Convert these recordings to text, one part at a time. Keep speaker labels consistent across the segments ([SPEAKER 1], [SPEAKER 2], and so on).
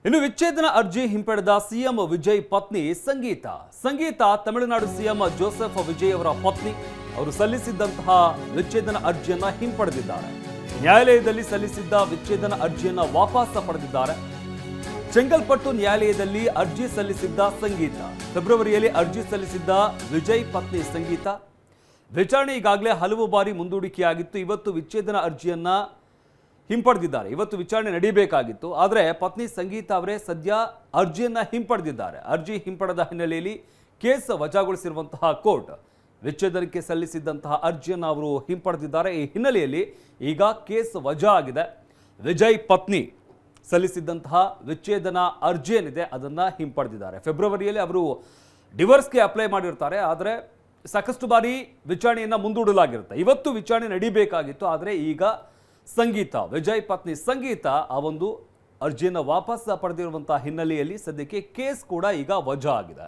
[SPEAKER 1] ಇನ್ನು ವಿಚ್ಛೇದನ ಅರ್ಜಿ ಹಿಂಪಡೆದ ಸಿಎಂ ವಿಜಯ್ ಪತ್ನಿ ಸಂಗೀತ ತಮಿಳುನಾಡು ಸಿಎಂ ಜೋಸೆಫ್ ವಿಜಯ್ ಅವರ ಪತ್ನಿ. ಅವರು ಸಲ್ಲಿಸಿದ್ದಂತಹ ವಿಚ್ಛೇದನ ಅರ್ಜಿಯನ್ನ ಹಿಂಪಡೆದಿದ್ದಾರೆ. ನ್ಯಾಯಾಲಯದಲ್ಲಿ ಸಲ್ಲಿಸಿದ್ದ ವಿಚ್ಛೇದನ ಅರ್ಜಿಯನ್ನ ವಾಪಸ್ ಪಡೆದಿದ್ದಾರೆ. ಚೆಂಗಲ್ಪಟ್ಟು ನ್ಯಾಯಾಲಯದಲ್ಲಿ ಅರ್ಜಿ ಸಲ್ಲಿಸಿದ್ದ ಸಂಗೀತ, ಫೆಬ್ರವರಿಯಲ್ಲಿ ಅರ್ಜಿ ಸಲ್ಲಿಸಿದ್ದ ವಿಜಯ್ ಪತ್ನಿ ಸಂಗೀತ. ವಿಚಾರಣೆ ಈಗಾಗಲೇ ಹಲವು ಬಾರಿ ಮುಂದೂಡಿಕೆಯಾಗಿತ್ತು. ಇವತ್ತು ವಿಚ್ಛೇದನ ಅರ್ಜಿಯನ್ನ ಹಿಂಪಡೆದಿದ್ದಾರೆ. ಇವತ್ತು ವಿಚಾರಣೆ ನಡೆಯಬೇಕಾಗಿತ್ತು, ಆದರೆ ಪತ್ನಿ ಸಂಗೀತ ಅವರೇ ಸದ್ಯ ಅರ್ಜಿಯನ್ನ ಹಿಂಪಡೆದಿದ್ದಾರೆ. ಅರ್ಜಿ ಹಿಂಪಡೆದ ಹಿನ್ನೆಲೆಯಲ್ಲಿ ಕೇಸ್ ವಜಾಗೊಳಿಸಿರುವಂತಹ ಕೋರ್ಟ್ ವಿಚ್ಛೇದನಕ್ಕೆ ಸಲ್ಲಿಸಿದ್ದಂತಹ ಅರ್ಜಿಯನ್ನು ಅವರು ಹಿಂಪಡೆದಿದ್ದಾರೆ. ಈ ಹಿನ್ನೆಲೆಯಲ್ಲಿ ಈಗ ಕೇಸ್ ವಜಾ ಆಗಿದೆ. ವಿಜಯ್ ಪತ್ನಿ ಸಲ್ಲಿಸಿದ್ದಂತಹ ವಿಚ್ಛೇದನ ಅರ್ಜಿ ಏನಿದೆ ಅದನ್ನು ಹಿಂಪಡೆದಿದ್ದಾರೆ. ಫೆಬ್ರವರಿಯಲ್ಲಿ ಅವರು ಡಿವೋರ್ಸ್ಗೆ ಅಪ್ಲೈ ಮಾಡಿರ್ತಾರೆ, ಆದರೆ ಸಾಕಷ್ಟು ಬಾರಿ ವಿಚಾರಣೆಯನ್ನು ಮುಂದೂಡಲಾಗಿರುತ್ತೆ. ಇವತ್ತು ವಿಚಾರಣೆ ನಡೀಬೇಕಾಗಿತ್ತು, ಆದರೆ ಈಗ ವಿಜಯ್ ಪತ್ನಿ ಸಂಗೀತ ಆ ಒಂದು ಅರ್ಜಿಯನ್ನು ವಾಪಸ್ ಪಡೆದಿರುವಂತಹ ಹಿನ್ನೆಲೆಯಲ್ಲಿ ಸದ್ಯಕ್ಕೆ ಕೇಸ್ ಕೂಡ ಈಗ ವಜಾ ಆಗಿದೆ.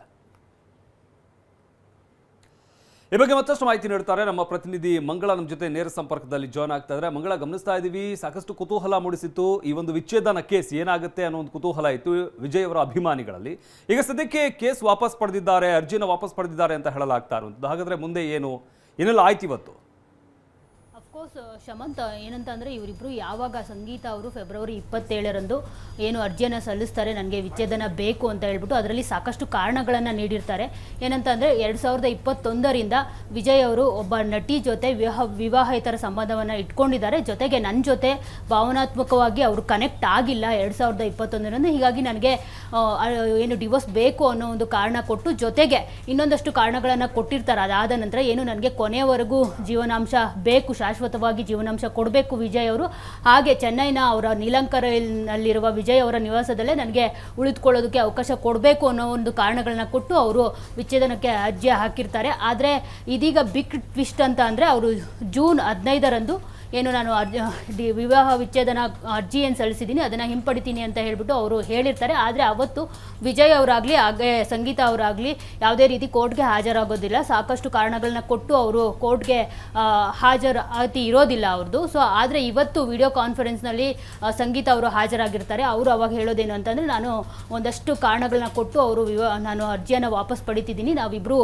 [SPEAKER 1] ಈ ಬಗ್ಗೆ ಮತ್ತಷ್ಟು ಮಾಹಿತಿ ನೀಡ್ತಾರೆ ನಮ್ಮ ಪ್ರತಿನಿಧಿ ಮಂಗಳ. ನಮ್ಮ ಜೊತೆ ನೇರ ಸಂಪರ್ಕದಲ್ಲಿ ಜಾಯ್ನ್ ಆಗ್ತಾ ಇದ್ದಾರೆ. ಮಂಗಳ, ಗಮನಿಸ್ತಾ ಇದ್ದೀವಿ, ಸಾಕಷ್ಟು ಕುತೂಹಲ ಮೂಡಿಸಿತ್ತು ಈ ಒಂದು ವಿಚ್ಛೇದನ ಕೇಸ್ ಏನಾಗುತ್ತೆ ಅನ್ನೋ ಒಂದು ಕುತೂಹಲ ಇತ್ತು ವಿಜಯ್ ಅವರ ಅಭಿಮಾನಿಗಳಲ್ಲಿ. ಈಗ ಸದ್ಯಕ್ಕೆ ಕೇಸ್ ವಾಪಸ್ ಪಡೆದಿದ್ದಾರೆ, ಅರ್ಜಿನ ವಾಪಸ್ ಪಡೆದಿದ್ದಾರೆ ಅಂತ ಹೇಳಲಾಗ್ತಾ ಇರುವಂಥದ್ದು. ಹಾಗಾದ್ರೆ ಮುಂದೆ ಏನೆಲ್ಲ ಆಯ್ತು ಇವತ್ತು?
[SPEAKER 2] ಅಫ್ಕೋರ್ಸ್ ಶಮಂತ್, ಏನಂತ ಅಂದರೆ ಇವರಿಬ್ಬರು ಯಾವಾಗ ಸಂಗೀತ ಅವರು ಫೆಬ್ರವರಿ 27ರಂದು ಏನು ಅರ್ಜಿಯನ್ನು ಸಲ್ಲಿಸ್ತಾರೆ, ನನಗೆ ವಿಚ್ಛೇದನ ಬೇಕು ಅಂತ ಹೇಳ್ಬಿಟ್ಟು ಅದರಲ್ಲಿ ಸಾಕಷ್ಟು ಕಾರಣಗಳನ್ನು ನೀಡಿರ್ತಾರೆ. ಏನಂತ ಅಂದರೆ 2021ರಿಂದ ವಿಜಯ್ ಅವರು ಒಬ್ಬ ನಟಿ ಜೊತೆ ವಿವಾಹೇತರ ಸಂಬಂಧವನ್ನು ಇಟ್ಕೊಂಡಿದ್ದಾರೆ. ಜೊತೆಗೆ ನನ್ನ ಜೊತೆ ಭಾವನಾತ್ಮಕವಾಗಿ ಅವರು ಕನೆಕ್ಟ್ ಆಗಿಲ್ಲ 2021ರಂದು. ಹೀಗಾಗಿ ನನಗೆ ಏನು ಡಿವೋರ್ಸ್ ಬೇಕು ಅನ್ನೋ ಒಂದು ಕಾರಣ ಕೊಟ್ಟು, ಜೊತೆಗೆ ಇನ್ನೊಂದಷ್ಟು ಕಾರಣಗಳನ್ನು ಕೊಟ್ಟಿರ್ತಾರೆ. ಅದಾದ ನಂತರ ಏನು ನನಗೆ ಕೊನೆಯವರೆಗೂ ಜೀವನಾಂಶ ಬೇಕು, ಶಾಶ್ವತವಾಗಿ ಜೀವನಾಂಶ ಕೊಡಬೇಕು ವಿಜಯ್ ಅವರು. ಹಾಗೆ ಚೆನ್ನೈನ ಅವರ ನೀಲಂಕರಲ್ಲಿರುವ ವಿಜಯ್ ಅವರ ನಿವಾಸದಲ್ಲೇ ನನಗೆ ಉಳಿದುಕೊಳ್ಳೋದಕ್ಕೆ ಅವಕಾಶ ಕೊಡಬೇಕು ಅನ್ನೋ ಒಂದು ಕಾರಣಗಳನ್ನ ಕೊಟ್ಟು ಅವರು ವಿಚ್ಛೇದನಕ್ಕೆ ಅರ್ಜಿ ಹಾಕಿರ್ತಾರೆ. ಆದರೆ ಇದೀಗ ಬಿಗ್ ಟ್ವಿಸ್ಟ್ ಅಂತ ಅಂದರೆ ಅವರು ಜೂನ್ 15ರಂದು ಏನು ನಾನು ವಿವಾಹ ವಿಚ್ಛೇದನ ಅರ್ಜಿ ಏನು ಸಲ್ಲಿಸಿದ್ದೀನಿ ಅದನ್ನು ಹಿಂಪಡಿತೀನಿ ಅಂತ ಹೇಳ್ಬಿಟ್ಟು ಅವರು ಹೇಳಿರ್ತಾರೆ. ಆದರೆ ಅವತ್ತು ವಿಜಯ್ ಅವರಾಗಲಿ ಹಾಗೆ ಸಂಗೀತ ಅವರಾಗಲಿ ಯಾವುದೇ ರೀತಿ ಕೋರ್ಟ್ಗೆ ಹಾಜರಾಗೋದಿಲ್ಲ. ಸಾಕಷ್ಟು ಕಾರಣಗಳನ್ನ ಕೊಟ್ಟು ಅವರು ಕೋರ್ಟ್ಗೆ ಹಾಜರಾತಿ ಇರೋದಿಲ್ಲ ಅವ್ರದ್ದು. ಸೊ ಆದರೆ ಇವತ್ತು ವಿಡಿಯೋ ಕಾನ್ಫರೆನ್ಸ್ನಲ್ಲಿ ಸಂಗೀತ ಅವರು ಹಾಜರಾಗಿರ್ತಾರೆ. ಅವರು ಅವಾಗ ಹೇಳೋದೇನು ಅಂತಂದರೆ, ನಾನು ಒಂದಷ್ಟು ಕಾರಣಗಳನ್ನ ಕೊಟ್ಟು ನಾನು ಅರ್ಜಿಯನ್ನು ವಾಪಸ್ ಪಡಿತಿದ್ದೀನಿ, ನಾವಿಬ್ಬರು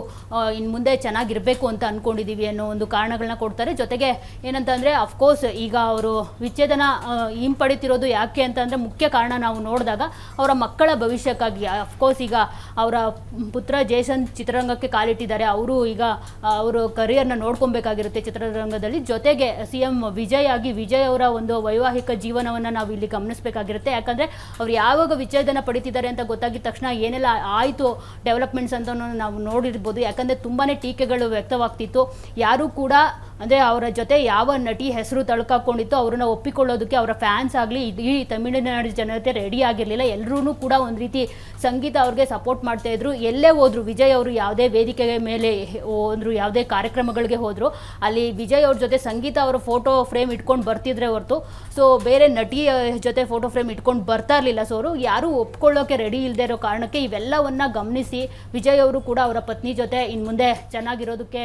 [SPEAKER 2] ಇನ್ನು ಮುಂದೆ ಚೆನ್ನಾಗಿರಬೇಕು ಅಂತ ಅಂದ್ಕೊಂಡಿದ್ದೀವಿ ಅನ್ನೋ ಒಂದು ಕಾರಣಗಳನ್ನ ಕೊಡ್ತಾರೆ. ಜೊತೆಗೆ ಏನಂತಂದರೆ ಅಫ್ಕೋರ್ಸ್ ಈಗ ಅವರು ವಿಚ್ಛೇದನ ಹಿಂಪಡಿತಿರೋದು ಯಾಕೆ ಅಂತಂದರೆ ಮುಖ್ಯ ಕಾರಣ ನಾವು ನೋಡಿದಾಗ ಅವರ ಮಕ್ಕಳ ಭವಿಷ್ಯಕ್ಕಾಗಿ. ಅಫ್ಕೋರ್ಸ್ ಈಗ ಅವರ ಪುತ್ರ ಜೇಸನ್ ಚಿತ್ರರಂಗಕ್ಕೆ ಕಾಲಿಟ್ಟಿದ್ದಾರೆ. ಅವರು ಈಗ ಅವರು ಕರಿಯರ್ನ ನೋಡ್ಕೊಬೇಕಾಗಿರುತ್ತೆ ಚಿತ್ರರಂಗದಲ್ಲಿ. ಜೊತೆಗೆ CM ವಿಜಯ್ ಆಗಿ ವಿಜಯ್ ಅವರ ಒಂದು ವೈವಾಹಿಕ ಜೀವನವನ್ನು ನಾವು ಇಲ್ಲಿ ಗಮನಿಸಬೇಕಾಗಿರುತ್ತೆ. ಯಾಕಂದರೆ ಅವ್ರು ಯಾವಾಗ ವಿಚ್ಛೇದನ ಪಡಿತಿದ್ದಾರೆ ಅಂತ ಗೊತ್ತಾಗಿದ ತಕ್ಷಣ ಏನೆಲ್ಲ ಆಯಿತು ಡೆವಲಪ್ಮೆಂಟ್ಸ್ ಅಂತ ನಾವು ನೋಡಿರ್ಬೋದು. ಯಾಕಂದರೆ ತುಂಬಾ ಟೀಕೆಗಳು ವ್ಯಕ್ತವಾಗ್ತಿತ್ತು. ಯಾರೂ ಕೂಡ ಅಂದರೆ ಅವರ ಜೊತೆ ಯಾವ ನಟಿ ಹೆಸರು ತಳ್ಕಾಕೊಂಡಿತ್ತು ಅವ್ರನ್ನ ಒಪ್ಪಿಕೊಳ್ಳೋದಕ್ಕೆ ಅವರ ಫ್ಯಾನ್ಸ್ ಆಗಲಿ ಇಡೀ ತಮಿಳುನಾಡು ಜನತೆ ರೆಡಿ ಆಗಿರಲಿಲ್ಲ. ಎಲ್ಲರೂ ಕೂಡ ಒಂದು ರೀತಿ ಸಂಗೀತ ಅವ್ರಿಗೆ ಸಪೋರ್ಟ್ ಮಾಡ್ತಾ ಇದ್ರು. ಎಲ್ಲೇ ಹೋದ್ರು ವಿಜಯ್ ಅವರು ಯಾವುದೇ ವೇದಿಕೆಗೆ ಮೇಲೆ ಹೋದ್ರು, ಯಾವುದೇ ಕಾರ್ಯಕ್ರಮಗಳಿಗೆ ಹೋದ್ರು, ಅಲ್ಲಿ ವಿಜಯ್ ಅವ್ರ ಜೊತೆ ಸಂಗೀತ ಅವರ ಫೋಟೋ ಫ್ರೇಮ್ ಇಟ್ಕೊಂಡು ಬರ್ತಿದ್ರೆ ಹೊರತು ಬೇರೆ ನಟಿ ಜೊತೆ ಫೋಟೋ ಫ್ರೇಮ್ ಇಟ್ಕೊಂಡು ಬರ್ತಾ ಇರಲಿಲ್ಲ. ಸೊ ಅವರು ಯಾರೂ ಒಪ್ಕೊಳ್ಳೋಕೆ ರೆಡಿ ಇಲ್ಲದೆ ಇರೋ ಕಾರಣಕ್ಕೆ ಇವೆಲ್ಲವನ್ನ ಗಮನಿಸಿ ವಿಜಯ್ ಅವರು ಕೂಡ ಅವರ ಪತ್ನಿ ಜೊತೆ ಇನ್ನು ಮುಂದೆ ಚೆನ್ನಾಗಿರೋದಕ್ಕೆ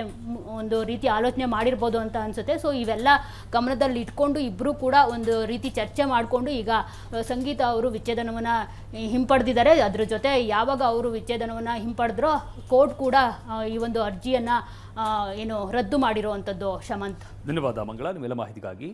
[SPEAKER 2] ಒಂದು ರೀತಿ ಆಲೋಚನೆ ಮಾಡಿರ್ಬೋದು ಅಂತ ಅನ್ಸುತ್ತೆ. ಸೊ ಇವೆಲ್ಲ ಗಮನದಲ್ಲಿ ಇಟ್ಕೊಂಡು ಇಬ್ಬರು ಕೂಡ ಒಂದು ರೀತಿ ಚರ್ಚೆ ಮಾಡಿಕೊಂಡು ಈಗ ಸಂಗೀತ ಅವರು ವಿಚ್ಛೇದನವನ್ನು ಹಿಂಪಡೆದಿದ್ದಾರೆ. ಅದ್ರ ಜೊತೆ ಯಾವಾಗ ಅವರು ವಿಚ್ಛೇದನವನ್ನು ಹಿಂಪಡೆದ್ರೋ ಕೋರ್ಟ್ ಕೂಡ ಈ ಒಂದು ಅರ್ಜಿಯನ್ನು ಏನು ರದ್ದು ಮಾಡಿರುವಂಥದ್ದು. ಶಮಂತ್,
[SPEAKER 1] ಧನ್ಯವಾದ ಮಂಗಳ ನಿಮ್ಮೆಲ್ಲ ಮಾಹಿತಿಗಾಗಿ.